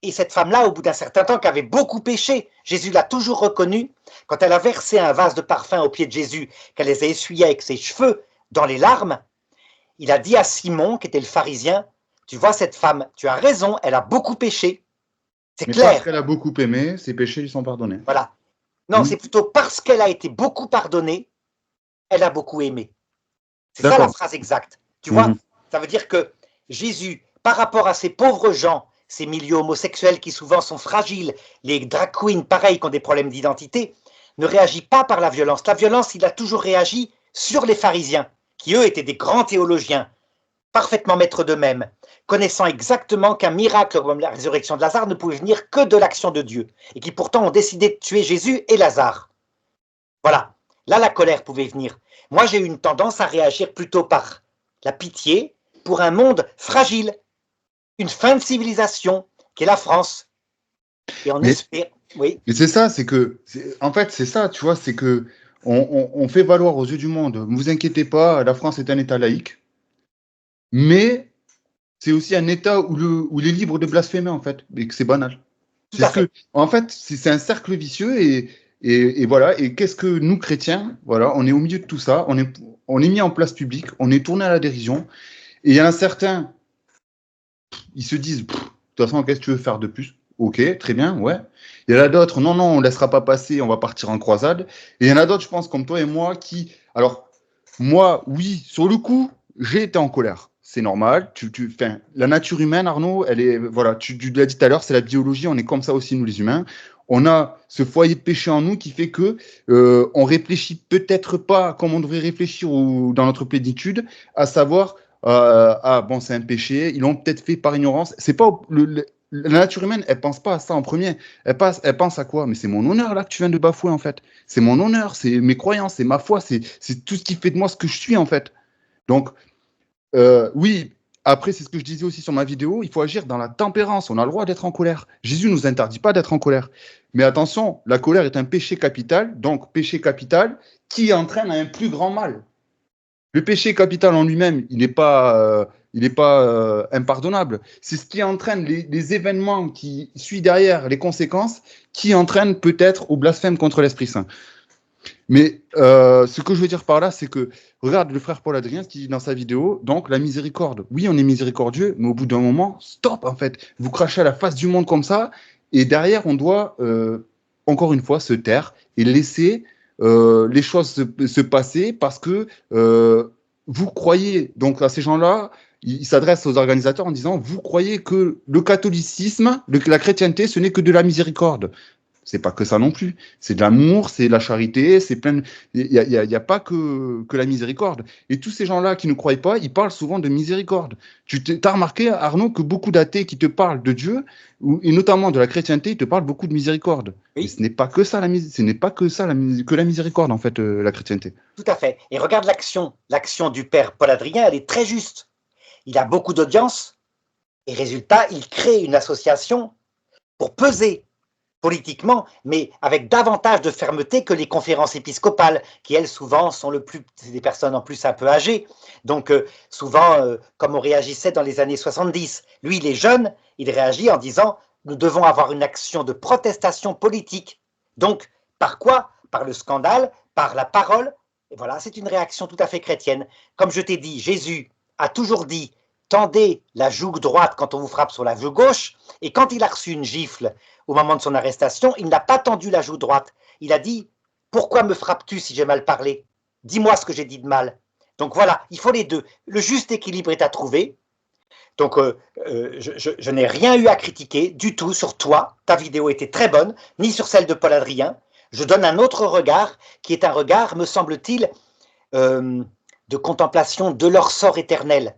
[SPEAKER 2] Et cette femme-là, au bout d'un certain temps, qui avait beaucoup péché, Jésus l'a toujours reconnue, quand elle a versé un vase de parfum aux pieds de Jésus, qu'elle les a essuyés avec ses cheveux dans les larmes, il a dit à Simon, qui était le pharisien, tu vois cette femme, tu as raison, elle a beaucoup péché. C'est
[SPEAKER 1] Mais parce
[SPEAKER 2] clair,
[SPEAKER 1] qu'elle a beaucoup aimé, ses péchés lui sont pardonnés.
[SPEAKER 2] voilà. Non, c'est plutôt parce qu'elle a été beaucoup pardonnée, elle a beaucoup aimé. C'est ça la
[SPEAKER 1] D'accord.
[SPEAKER 2] phrase exacte. Tu vois, ça veut dire que Jésus, par rapport à ces pauvres gens, ces milieux homosexuels qui souvent sont fragiles, les drag queens, pareil, qui ont des problèmes d'identité, ne réagit pas par la violence. La violence, il a toujours réagi sur les pharisiens, qui eux étaient des grands théologiens, parfaitement maîtres d'eux-mêmes, connaissant exactement qu'un miracle comme la résurrection de Lazare ne pouvait venir que de l'action de Dieu, et qui pourtant ont décidé de tuer Jésus et Lazare. Voilà, là la colère pouvait venir. Moi j'ai eu une tendance à réagir plutôt par la pitié pour un monde fragile, une fin de civilisation qui est la France. Et on
[SPEAKER 1] Mais,
[SPEAKER 2] espère, oui.
[SPEAKER 1] mais c'est ça, en fait, c'est ça, tu vois, c'est que on fait valoir aux yeux du monde, ne vous inquiétez pas, la France est un État laïque, mais c'est aussi un État où il est libre de blasphémer, en fait, et que c'est banal.
[SPEAKER 2] Tout à fait.
[SPEAKER 1] En fait, c'est un cercle vicieux et voilà. Et qu'est-ce que nous, chrétiens, voilà, on est au milieu de tout ça, on est mis en place publique, on est tourné à la dérision, et il y en a certains, ils se disent, de toute façon, qu'est-ce que tu veux faire de plus? Ok, très bien, ouais. Il y en a d'autres, non, non, on ne laissera pas passer, on va partir en croisade. Et il y en a d'autres, je pense, comme toi et moi, alors, moi, oui, sur le coup, j'ai été en colère. C'est normal. La nature humaine, Arnaud, elle est, voilà, tu l'as dit tout à l'heure, c'est la biologie, on est comme ça aussi, nous les humains. On a ce foyer de péché en nous qui fait que on réfléchit peut-être pas comme on devrait réfléchir ou dans notre plénitude, à savoir ah bon, c'est un péché, ils l'ont peut-être fait par ignorance. C'est pas la nature humaine, elle pense pas à ça en premier. Elle pense à quoi? Mais c'est mon honneur là que tu viens de bafouer en fait. C'est mon honneur, c'est mes croyances, c'est ma foi, c'est tout ce qui fait de moi ce que je suis en fait. Donc oui, après c'est ce que je disais aussi sur ma vidéo, il faut agir dans la tempérance. On a le droit d'être en colère. Jésus nous interdit pas d'être en colère. Mais attention, la colère est un péché capital, donc péché capital qui entraîne un plus grand mal. Le péché capital en lui-même, il n'est pas impardonnable. C'est ce qui entraîne les événements qui suivent derrière, les conséquences, qui entraînent peut-être au blasphème contre l'Esprit Saint. Mais ce que je veux dire par là, c'est que, regarde le frère Paul Adrien, ce qu'il dit dans sa vidéo, donc la miséricorde. Oui, on est miséricordieux, mais au bout d'un moment, stop en fait. Vous crachez à la face du monde comme ça, et derrière, on doit, encore une fois, se taire et laisser les choses se passer parce que vous croyez, donc à ces gens-là, ils s'adressent aux organisateurs en disant, vous croyez que le catholicisme, la chrétienté, ce n'est que de la miséricorde. C'est pas que ça non plus. C'est de l'amour, c'est de la charité, c'est plein de... Il y a pas que la miséricorde. Et tous ces gens-là qui ne croient pas, ils parlent souvent de miséricorde. Tu as remarqué, Arnaud, que beaucoup d'athées qui te parlent de Dieu, et notamment de la chrétienté, ils te parlent beaucoup de miséricorde.
[SPEAKER 2] Oui.
[SPEAKER 1] Mais ce n'est pas que ça, ce n'est pas que ça, que la miséricorde, en fait, la chrétienté.
[SPEAKER 2] Tout à fait. Et regarde l'action du père Paul Adrien, elle est très juste. Il a beaucoup d'audience, et résultat, il crée une association pour peser politiquement, mais avec davantage de fermeté que les conférences épiscopales, qui elles souvent sont c'est des personnes en plus un peu âgées, donc souvent comme on réagissait dans les années 70. Lui, il est jeune, il réagit en disant nous devons avoir une action de protestation politique. Donc, par quoi? Par le scandale, par la parole. Et voilà, c'est une réaction tout à fait chrétienne. Comme je t'ai dit, Jésus a toujours dit tendez la joue droite quand on vous frappe sur la joue gauche, et quand il a reçu une gifle au moment de son arrestation, il n'a pas tendu la joue droite. Il a dit pourquoi me frappes-tu si j'ai mal parlé? Dis-moi ce que j'ai dit de mal. Donc voilà, il faut les deux. Le juste équilibre est à trouver. Donc je n'ai rien eu à critiquer du tout sur toi. Ta vidéo était très bonne, ni sur celle de Paul Adrien. Je donne un autre regard, qui est un regard, me semble-t-il, de contemplation de leur sort éternel.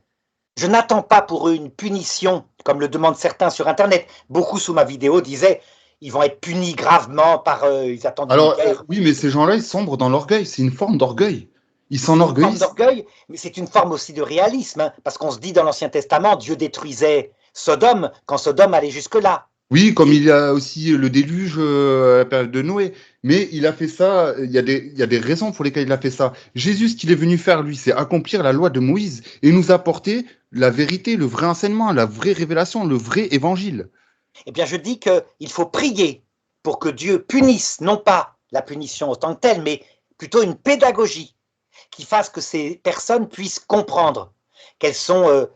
[SPEAKER 2] Je n'attends pas pour eux une punition, comme le demandent certains sur Internet. Beaucoup sous ma vidéo disaient ils vont être punis gravement par ils attendent
[SPEAKER 1] Alors,
[SPEAKER 2] une guerre.
[SPEAKER 1] oui, mais ces gens-là, ils sombrent dans l'orgueil. C'est une forme d'orgueil. Ils
[SPEAKER 2] C'est une forme
[SPEAKER 1] s'enorgueillissent.
[SPEAKER 2] d'orgueil, mais c'est une forme aussi de réalisme, hein, parce qu'on se dit dans l'Ancien Testament, Dieu détruisait Sodome quand Sodome allait jusque-là.
[SPEAKER 1] Oui, comme il y a aussi le déluge à la période de Noé. Mais il a fait ça, il y a des raisons pour lesquelles il a fait ça. Jésus, ce qu'il est venu faire, lui, c'est accomplir la loi de Moïse et nous apporter la vérité, le vrai enseignement, la vraie révélation, le vrai évangile.
[SPEAKER 2] Eh bien, je dis qu'il faut prier pour que Dieu punisse, non pas la punition en tant que telle, mais plutôt une pédagogie qui fasse que ces personnes puissent comprendre qu'elles sont...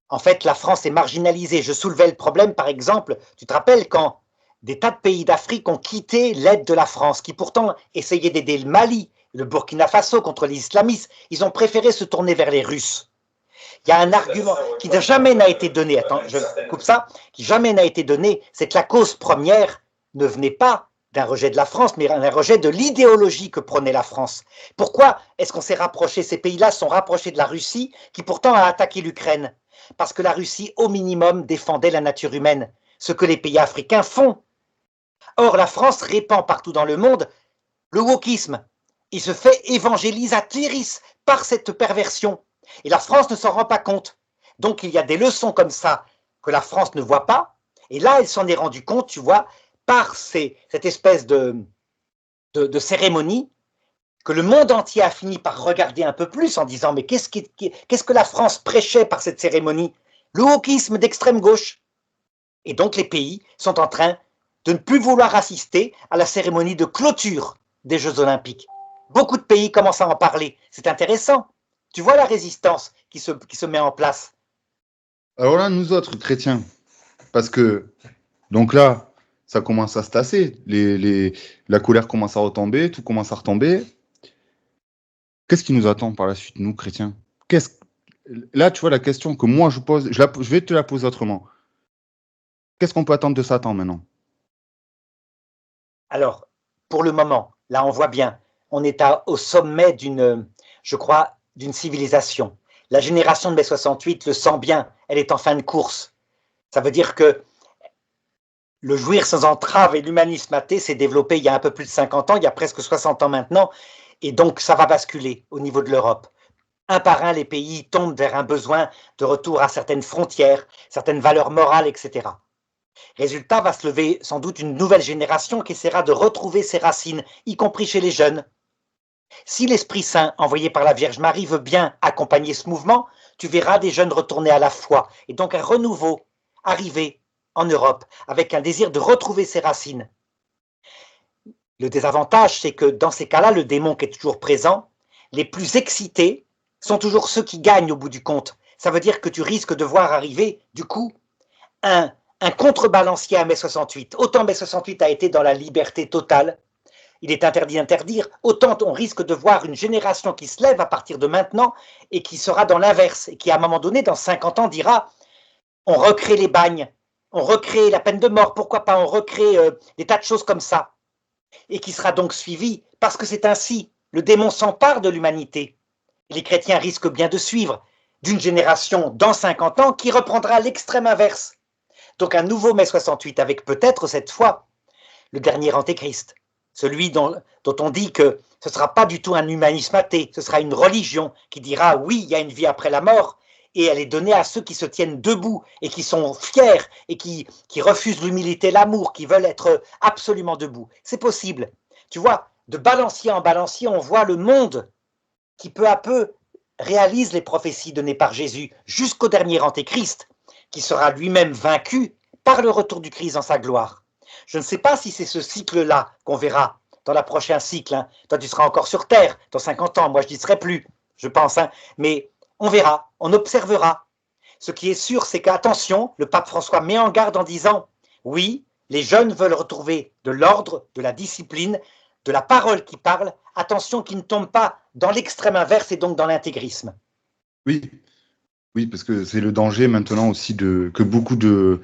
[SPEAKER 2] en fait, la France est marginalisée. Je soulevais le problème, par exemple, tu te rappelles quand des tas de pays d'Afrique ont quitté l'aide de la France, qui pourtant essayaient d'aider le Mali, le Burkina Faso contre les islamistes, ils ont préféré se tourner vers les Russes. Il y a un argument qui jamais n'a été donné, attends, je coupe ça, qui jamais n'a été donné, c'est que la cause première ne venait pas d'un rejet de la France, mais d'un rejet de l'idéologie que prônait la France. Pourquoi est-ce qu'on s'est rapproché, ces pays-là sont rapprochés de la Russie, qui pourtant a attaqué l'Ukraine? Parce que la Russie, au minimum, défendait la nature humaine, ce que les pays africains font. Or, la France répand partout dans le monde le wokisme. Il se fait évangélisatrice par cette perversion. Et la France ne s'en rend pas compte. Donc, il y a des leçons comme ça que la France ne voit pas. Et là, elle s'en est rendue compte, tu vois, par cette espèce de cérémonie que le monde entier a fini par regarder un peu plus en disant mais qu'est-ce que la France prêchait par cette cérémonie? Le wokisme d'extrême gauche. Et donc les pays sont en train de ne plus vouloir assister à la cérémonie de clôture des Jeux Olympiques. Beaucoup de pays commencent à en parler. C'est intéressant. Tu vois la résistance qui se met en place.
[SPEAKER 1] Alors là, nous autres chrétiens, parce que, donc là, ça commence à se tasser, la colère commence à retomber, tout commence à retomber. Qu'est-ce qui nous attend par la suite, nous, chrétiens? Là, tu vois, la question que moi je pose, je vais te la poser autrement. Qu'est-ce qu'on peut attendre de Satan maintenant?
[SPEAKER 2] Alors, pour le moment, là on voit bien, on est au sommet je crois, d'une civilisation. La génération de mai 68 le sent bien, elle est en fin de course. Ça veut dire que le jouir sans entrave et l'humanisme athée s'est développé il y a un peu plus de 50 ans, il y a presque 60 ans maintenant, et donc ça va basculer au niveau de l'Europe. Un par un, les pays tombent vers un besoin de retour à certaines frontières, certaines valeurs morales, etc. Résultat, va se lever sans doute une nouvelle génération qui essaiera de retrouver ses racines, y compris chez les jeunes. Si l'Esprit Saint, envoyé par la Vierge Marie, veut bien accompagner ce mouvement, tu verras des jeunes retourner à la foi, et donc un renouveau arriver en Europe, avec un désir de retrouver ses racines. Le désavantage, c'est que dans ces cas-là, le démon qui est toujours présent, les plus excités sont toujours ceux qui gagnent au bout du compte. Ça veut dire que tu risques de voir arriver, du coup, un contrebalancier à mai 68. Autant mai 68 a été dans la liberté totale, il est interdit d'interdire, autant on risque de voir une génération qui se lève à partir de maintenant et qui sera dans l'inverse, et qui à un moment donné, dans 50 ans, dira on recrée les bagnes, on recrée la peine de mort, pourquoi pas, on recrée des tas de choses comme ça, et qui sera donc suivi, parce que c'est ainsi, le démon s'empare de l'humanité. Les chrétiens risquent bien de suivre d'une génération dans 50 ans qui reprendra l'extrême inverse. Donc un nouveau mai 68 avec peut-être cette fois le dernier antéchrist, celui dont on dit que ce ne sera pas du tout un humanisme athée, ce sera une religion qui dira oui, il y a une vie après la mort, et elle est donnée à ceux qui se tiennent debout et qui sont fiers et qui refusent l'humilité, l'amour, qui veulent être absolument debout. C'est possible. Tu vois, de balancier en balancier, on voit le monde qui peu à peu réalise les prophéties données par Jésus jusqu'au dernier Antéchrist, qui sera lui-même vaincu par le retour du Christ dans sa gloire. Je ne sais pas si c'est ce cycle-là qu'on verra dans le prochain cycle. Hein. Toi, tu seras encore sur Terre dans 50 ans. Moi, je n'y serai plus, je pense. Hein. Mais on verra, on observera. Ce qui est sûr, c'est qu'attention, le pape François met en garde en disant « Oui, les jeunes veulent retrouver de l'ordre, de la discipline, de la parole qui parle. Attention qu'ils ne tombent pas dans l'extrême inverse et donc dans l'intégrisme. »
[SPEAKER 1] Oui, oui, parce que c'est le danger maintenant aussi que beaucoup de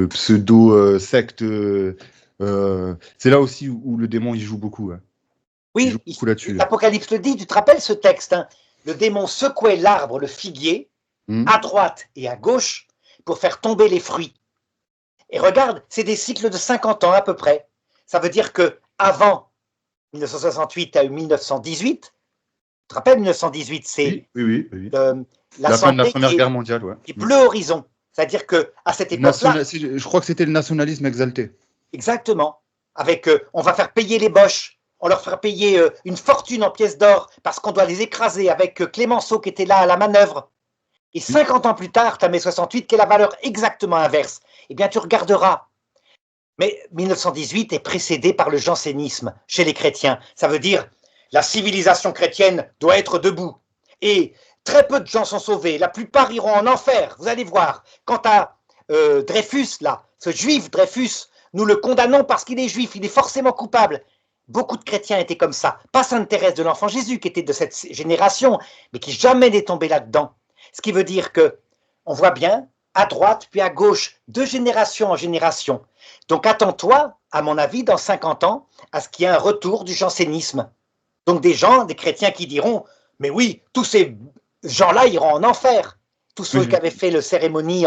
[SPEAKER 1] pseudo-sectes. C'est là aussi où le démon il joue beaucoup. Hein. Il joue
[SPEAKER 2] Oui,
[SPEAKER 1] beaucoup là-dessus.
[SPEAKER 2] l'Apocalypse le dit, tu te rappelles ce texte, hein, le démon secouait l'arbre, le figuier, à droite et à gauche, pour faire tomber les fruits. Et regarde, c'est des cycles de 50 ans à peu près. Ça veut dire que avant 1968 à 1918, tu te rappelles 1918, c'est
[SPEAKER 1] oui.
[SPEAKER 2] la
[SPEAKER 1] fin de la
[SPEAKER 2] santé
[SPEAKER 1] Première Guerre mondiale. Ouais.
[SPEAKER 2] qui est bleu horizon. C'est-à-dire qu'à cette époque-là...
[SPEAKER 1] Je crois que c'était le nationalisme exalté.
[SPEAKER 2] Exactement. Avec, on va faire payer les Boches, on leur fera payer une fortune en pièces d'or parce qu'on doit les écraser avec Clémenceau qui était là à la manœuvre. Et 50 ans plus tard, tu as mai 68, qui est la valeur exactement inverse. Eh bien, tu regarderas. Mais 1918 est précédé par le jansénisme chez les chrétiens. Ça veut dire la civilisation chrétienne doit être debout. Et très peu de gens sont sauvés. La plupart iront en enfer. Vous allez voir. Quant à Dreyfus, là, ce juif Dreyfus, nous le condamnons parce qu'il est juif. Il est forcément coupable. Beaucoup de chrétiens étaient comme ça. Pas Sainte Thérèse de l'Enfant Jésus, qui était de cette génération, mais qui jamais n'est tombé là-dedans. Ce qui veut dire que on voit bien à droite puis à gauche, de génération en génération. Donc attends-toi, à mon avis, dans 50 ans, à ce qu'il y ait un retour du jansénisme. Donc des gens, des chrétiens qui diront, mais oui, tous ces gens-là iront en enfer. Tous ceux qui avaient fait le cérémonie,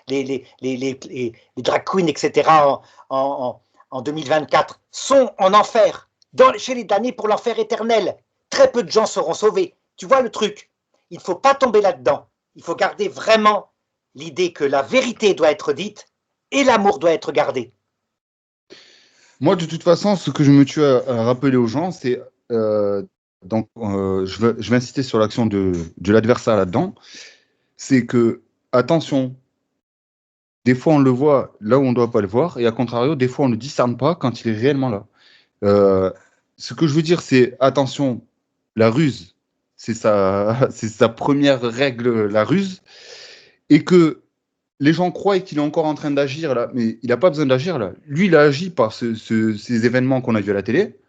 [SPEAKER 2] les drag queens, etc., en 2024, sont en enfer, chez les damnés pour l'enfer éternel. Très peu de gens seront sauvés. Tu vois le truc? Il ne faut pas tomber là-dedans. Il faut garder vraiment l'idée que la vérité doit être dite et l'amour doit être gardé.
[SPEAKER 1] Moi, de toute façon, ce que je me tue à rappeler aux gens, c'est je vais insister sur l'action de l'adversaire là-dedans, c'est que, attention, des fois on le voit là où on ne doit pas le voir, et à contrario, des fois on ne discerne pas quand il est réellement là. Ce que je veux dire, c'est, attention, la ruse, c'est sa première règle, la ruse, et que les gens croient qu'il est encore en train d'agir là, mais il n'a pas besoin d'agir là. Lui, il a agi par ces événements qu'on a vus à la télé.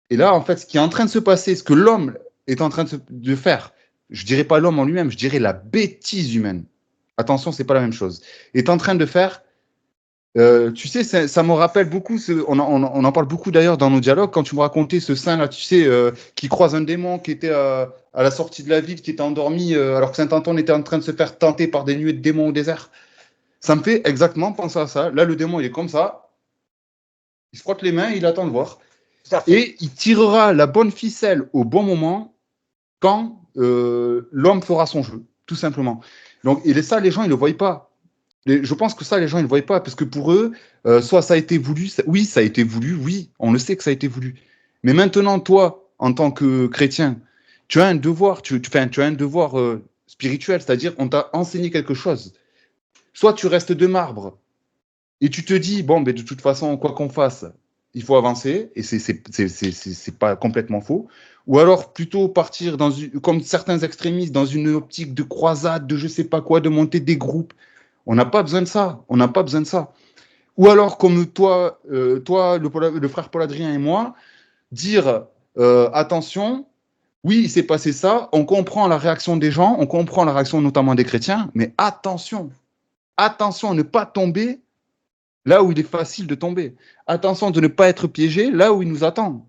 [SPEAKER 1] Et là, en fait, ce qui est en train de se passer, ce que l'homme est en train de faire, je dirais pas l'homme en lui-même, je dirais la bêtise humaine. Attention, c'est pas la même chose. Est en train de faire. Tu sais, ça me rappelle beaucoup. On en parle beaucoup d'ailleurs dans nos dialogues. Quand tu me racontais ce saint là, tu sais, qui croise un démon qui était à la sortie de la ville, qui était endormi, alors que Saint-Antoine était en train de se faire tenter par des nuées de démons au désert. Ça me fait exactement penser à ça. Là, le démon, il est comme ça. Il se frotte les mains, il attend de voir. Et il tirera la bonne ficelle au bon moment quand l'homme fera son jeu, tout simplement. Donc, et ça, les gens, ils ne le voient pas. Je pense que ça, les gens, ils ne le voient pas, parce que pour eux, soit ça a été voulu, oui, ça a été voulu, oui, on le sait que ça a été voulu. Mais maintenant, toi, en tant que chrétien, tu as un devoir, tu as un devoir spirituel, c'est-à-dire on t'a enseigné quelque chose. Soit tu restes de marbre, et tu te dis, bon, ben, de toute façon, quoi qu'on fasse, il faut avancer, et c'est pas complètement faux. Ou alors plutôt partir, comme certains extrémistes, dans une optique de croisade, de je sais pas quoi, de monter des groupes. On n'a pas besoin de ça. On n'a pas besoin de ça. Ou alors, comme toi, le frère Paul Adrien et moi, dire attention, oui, il s'est passé ça, on comprend la réaction des gens, on comprend la réaction notamment des chrétiens, mais attention à ne pas tomber là où il est facile de tomber. Attention de ne pas être piégé là où il nous attend.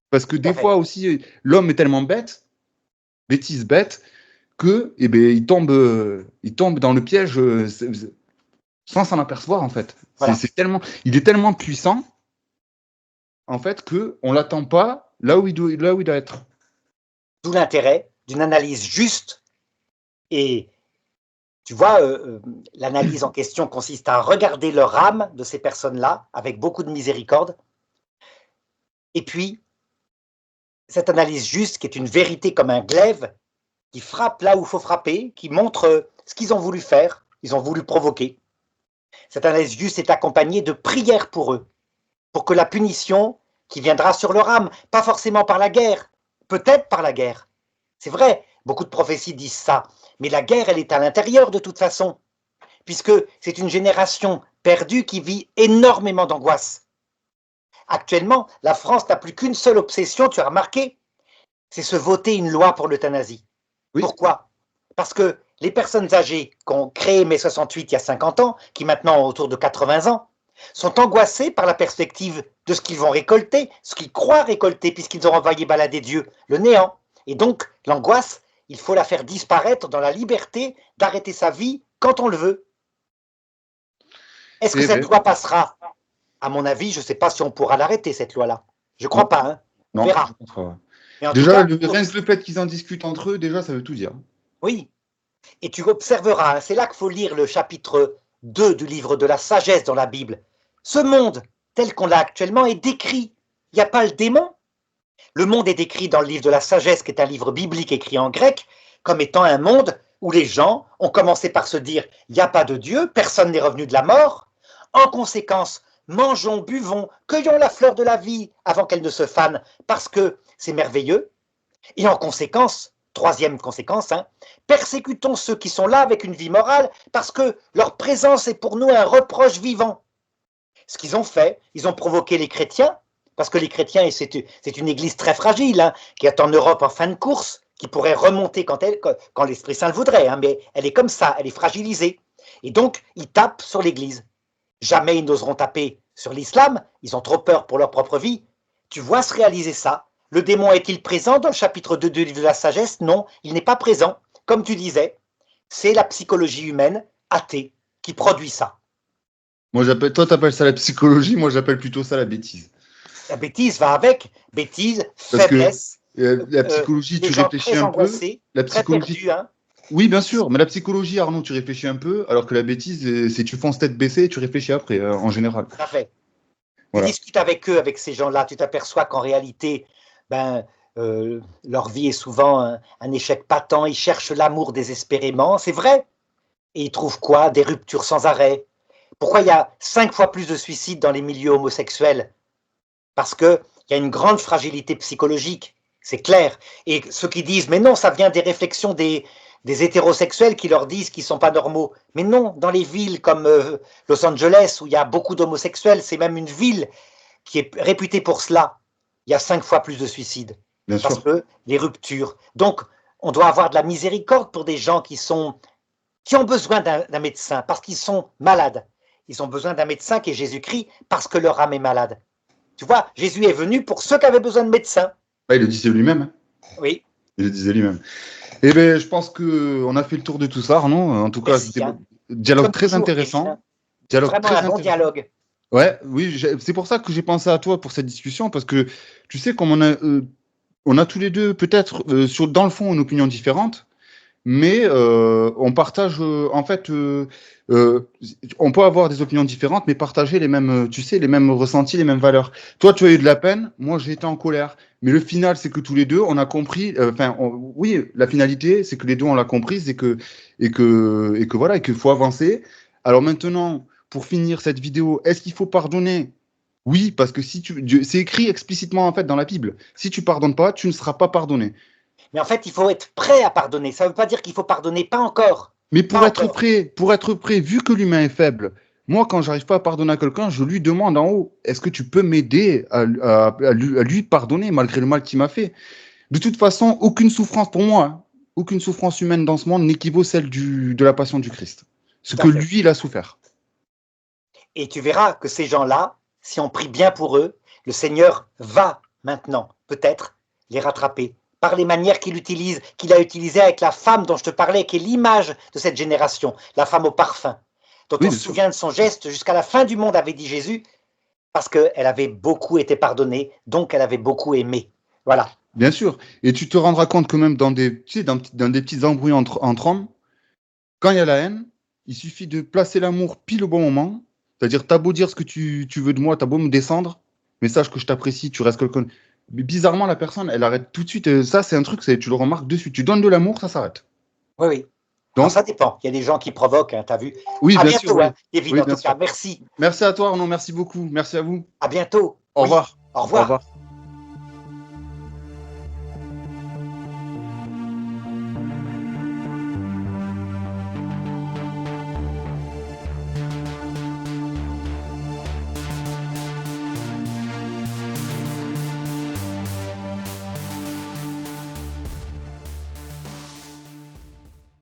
[SPEAKER 1] Parce que des fois aussi, l'homme est tellement bêtise bête, que il tombe dans le piège sans s'en apercevoir, en fait. Voilà. Il est tellement puissant, en fait, qu'on ne l'attend pas là où il doit être.
[SPEAKER 2] D'où l'intérêt d'une analyse juste et Tu vois, l'analyse en question consiste à regarder leur âme de ces personnes-là avec beaucoup de miséricorde. Et puis, cette analyse juste, qui est une vérité comme un glaive, qui frappe là où il faut frapper, qui montre ce qu'ils ont voulu faire, ils ont voulu provoquer. Cette analyse juste est accompagnée de prières pour eux, pour que la punition qui viendra sur leur âme, pas forcément par la guerre, peut-être par la guerre. C'est vrai, beaucoup de prophéties disent ça, mais la guerre, elle est à l'intérieur de toute façon, puisque c'est une génération perdue qui vit énormément d'angoisse. Actuellement, la France n'a plus qu'une seule obsession, tu as remarqué, c'est se voter une loi pour l'euthanasie.
[SPEAKER 1] Oui.
[SPEAKER 2] Pourquoi? Parce que les personnes âgées qui ont créé mai 68 il y a 50 ans, qui maintenant ont autour de 80 ans, sont angoissées par la perspective de ce qu'ils vont récolter, ce qu'ils croient récolter, puisqu'ils ont envoyé balader Dieu, le néant. Et donc, l'angoisse, il faut la faire disparaître dans la liberté d'arrêter sa vie quand on le veut. Est-ce que cette loi passera? À mon avis, je ne sais pas si on pourra l'arrêter, cette loi-là. Je ne crois pas, hein. On verra.
[SPEAKER 1] Déjà, rien que le fait qu'ils en discutent entre eux, déjà, ça veut tout dire.
[SPEAKER 2] Oui. Et tu observeras, hein, c'est là qu'il faut lire le chapitre 2 du livre de la sagesse dans la Bible. Ce monde, tel qu'on l'a actuellement, est décrit. Il n'y a pas le démon. Le monde est décrit dans le livre de la sagesse, qui est un livre biblique écrit en grec, comme étant un monde où les gens ont commencé par se dire « il n'y a pas de Dieu, personne n'est revenu de la mort ». En conséquence, mangeons, buvons, cueillons la fleur de la vie avant qu'elle ne se fane, parce que c'est merveilleux. Et en conséquence, troisième conséquence, hein, persécutons ceux qui sont là avec une vie morale, parce que leur présence est pour nous un reproche vivant. Ce qu'ils ont fait, ils ont provoqué les chrétiens, parce que les chrétiens, c'est une église très fragile, hein, qui est en Europe en fin de course, qui pourrait remonter quand l'Esprit Saint le voudrait, hein, mais elle est comme ça, elle est fragilisée. Et donc, ils tapent sur l'église. Jamais ils n'oseront taper sur l'islam, ils ont trop peur pour leur propre vie. Tu vois se réaliser ça. Le démon est-il présent dans le chapitre 2 du livre de la sagesse? Non, il n'est pas présent. Comme tu disais, c'est la psychologie humaine athée qui produit ça.
[SPEAKER 1] Toi, t'appelles ça la psychologie, moi, j'appelle plutôt ça la bêtise.
[SPEAKER 2] La bêtise va avec, bêtise, faiblesse.
[SPEAKER 1] La psychologie, tu réfléchis un peu. La psychologie,
[SPEAKER 2] très perdus, hein.
[SPEAKER 1] Oui, bien sûr, mais la psychologie, Arnaud, tu réfléchis un peu, alors que la bêtise, c'est tu fonces tête baissée et tu réfléchis après, en général.
[SPEAKER 2] Tout à fait.
[SPEAKER 1] Voilà.
[SPEAKER 2] Tu discutes avec eux, avec ces gens-là, tu t'aperçois qu'en réalité, leur vie est souvent un échec patent, ils cherchent l'amour désespérément, c'est vrai. Et ils trouvent quoi? Des ruptures sans arrêt. Pourquoi il y a 5 fois plus de suicides dans les milieux homosexuels? Parce qu'il y a une grande fragilité psychologique, c'est clair. Et ceux qui disent, mais non, ça vient des réflexions des hétérosexuels qui leur disent qu'ils ne sont pas normaux. Mais non, dans les villes comme Los Angeles, où il y a beaucoup d'homosexuels, c'est même une ville qui est réputée pour cela, il y a 5 fois plus de suicides.
[SPEAKER 1] Bien
[SPEAKER 2] parce
[SPEAKER 1] sûr.
[SPEAKER 2] que les ruptures. Donc, on doit avoir de la miséricorde pour des gens qui ont besoin d'un médecin, parce qu'ils sont malades. Ils ont besoin d'un médecin qui est Jésus-Christ, parce que leur âme est malade. Tu vois, Jésus est venu pour ceux qui avaient besoin de médecins.
[SPEAKER 1] Il le disait lui-même. Hein.
[SPEAKER 2] Oui.
[SPEAKER 1] Il le disait lui-même. Eh bien, je pense qu'on a fait le tour de tout ça, Arnaud. En tout cas, c'était un dialogue très intéressant.
[SPEAKER 2] Vraiment un bon dialogue.
[SPEAKER 1] Ouais, oui, c'est pour ça que j'ai pensé à toi pour cette discussion, parce que tu sais, comme on a tous les deux peut-être dans le fond une opinion différente, mais on partage en fait, on peut avoir des opinions différentes, mais partager les mêmes, tu sais, les mêmes ressentis, les mêmes valeurs. Toi, tu as eu de la peine, moi j'ai été en colère, mais le final, c'est que tous les deux, on a compris. Oui, la finalité, c'est que les deux on l'a comprise et que voilà, et qu'il faut avancer. Alors maintenant, pour finir cette vidéo, est-ce qu'il faut pardonner? Oui, parce que c'est écrit explicitement en fait dans la Bible. Si tu pardonnes pas, tu ne seras pas pardonné.
[SPEAKER 2] Mais en fait, il faut être prêt à pardonner. Ça ne veut pas dire qu'il faut pardonner, pas encore.
[SPEAKER 1] Mais pour être prêt, vu que l'humain est faible, moi, quand j'arrive pas à pardonner à quelqu'un, je lui demande en haut, est-ce que tu peux m'aider à lui pardonner malgré le mal qu'il m'a fait? De toute façon, aucune souffrance pour moi, hein, aucune souffrance humaine dans ce monde n'équivaut celle de la passion du Christ. Ce que lui, il a souffert.
[SPEAKER 2] Et tu verras que ces gens-là, si on prie bien pour eux, le Seigneur va maintenant, peut-être, les rattraper par les manières qu'il a utilisées avec la femme dont je te parlais, qui est l'image de cette génération, la femme au parfum, dont on se souvient de son geste jusqu'à la fin du monde, avait dit Jésus, parce qu'elle avait beaucoup été pardonnée, donc elle avait beaucoup aimé. Voilà.
[SPEAKER 1] Bien sûr. Et tu te rendras compte que même dans des petits embrouilles entre hommes, Quand il y a la haine, il suffit de placer l'amour pile au bon moment. C'est-à-dire, t'as beau dire ce que tu veux de moi, t'as beau me descendre, mais sache que je t'apprécie, tu restes quelqu'un. Mais bizarrement, la personne, elle arrête tout de suite. Ça, c'est un truc, tu le remarques de suite. Tu donnes de l'amour, ça s'arrête.
[SPEAKER 2] Oui, oui. Alors,
[SPEAKER 1] Donc,
[SPEAKER 2] ça dépend. Il y a des gens qui provoquent, hein, tu as vu.
[SPEAKER 1] oui,
[SPEAKER 2] À
[SPEAKER 1] bien sûr,
[SPEAKER 2] bientôt,
[SPEAKER 1] oui.
[SPEAKER 2] hein, Kevin,
[SPEAKER 1] Oui,
[SPEAKER 2] en
[SPEAKER 1] bien
[SPEAKER 2] tout cas.
[SPEAKER 1] sûr.
[SPEAKER 2] Merci.
[SPEAKER 1] Merci à toi, Arnaud, merci beaucoup. Merci à vous.
[SPEAKER 2] À bientôt.
[SPEAKER 1] Au
[SPEAKER 2] Oui.
[SPEAKER 1] revoir.
[SPEAKER 2] Au
[SPEAKER 1] Au
[SPEAKER 2] revoir.
[SPEAKER 1] revoir.